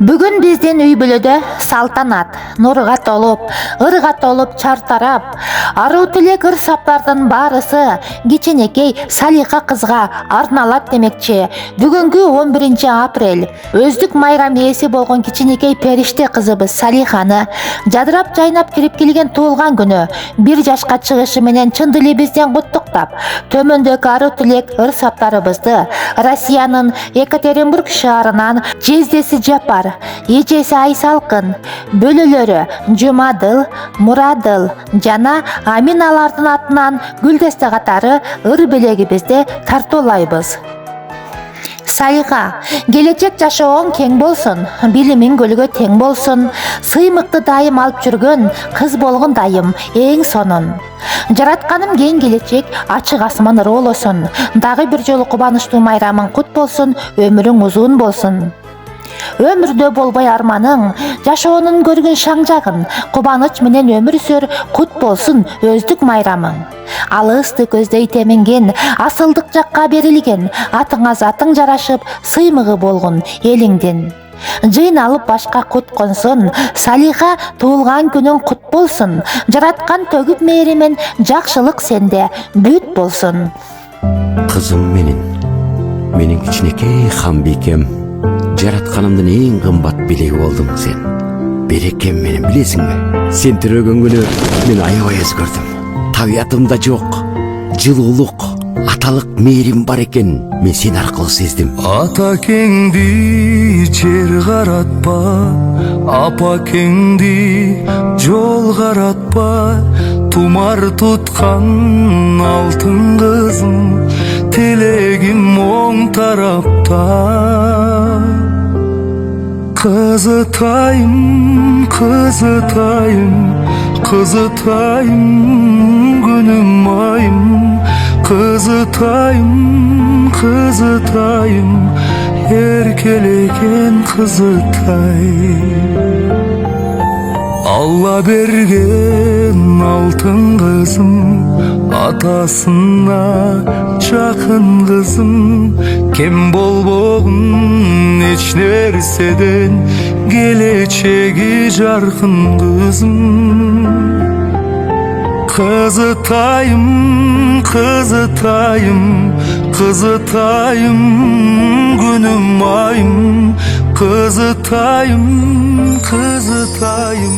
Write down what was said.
Бүгүн биздин үй бүлөдө салтанат, нурга толуп, ырга толуп чартарап, аруу тилек ыр саптардын баарысы кичинекей Салиха кызга арналат демекчи. Бүгүнкү 11 апрель өздүк майрам ээси болгон кичинекей периште кызыбыз Салиханы жадырап жайнап кирип келген туулган күнү 1 жашка чыгышы менен чын дилибизден куттуктап, төмөндөгү аруу тилек ыр саптарыбызды Россиянын Екатеринбург шаарынан жездеси Жапар, эжеси Айсалкын, бөлөлөрү Жумадыл, Мурадыл жана Аминалардын атынан гүлдесте катары ыр белегибизди тартуулайбыз. Салиха, келечек жашооң кең болсун, билимиң көлгө тең болсун, сыймыкты дайым алып жүргөн кыз болгон дайым эң сонун. Жаратканым кең келечек ачык асман ыроолосун, дагы бир жолу кубанычтуу майрамың кут болсун, өмүрүң узун болсун. Өмүрдө болбой арманың, жашоонун көргөн шаңжагын, кубаныч менен өмүр сүр, кут болсун өздүк майрамың. Алысты көздөй теменген, асылдык жакка берилген, атыңа затың жарашып, сыймыгы болгон элиңдин. Жыйналып башка кут консун, Салиха туулган күнүң кут болсун, жараткан төгүп мээримен жакшылык сенде бүт болсун. Кызым менин кичинекей Хамбикем, жаратканымдын эң кымбат билеги болдуң сен. Берекем менен билесиңби? Сен төрөгөн күнү мен аябай өзгөрдүм. Табиятымда жок жылуулук, аталык мээрим бар экен, мен сен аркылуу сездим. Ата кеңди жер каратпа, апа кеңди жол каратпа, тумар туткан алтын кызым, тилегим оң тарапта. Кызытайым, кызытайым, кызытайым, күнүм айым, кызытайым, кызытайым, эркелеген кызытай. Алла берген алтын кызым, атасына жакын кызым, кем болбогун эч нерседен, келечеги жаркын кызым. Кызытайым, кызытайым, кызытайым, күнүм айым, кызытайым, кызытайым,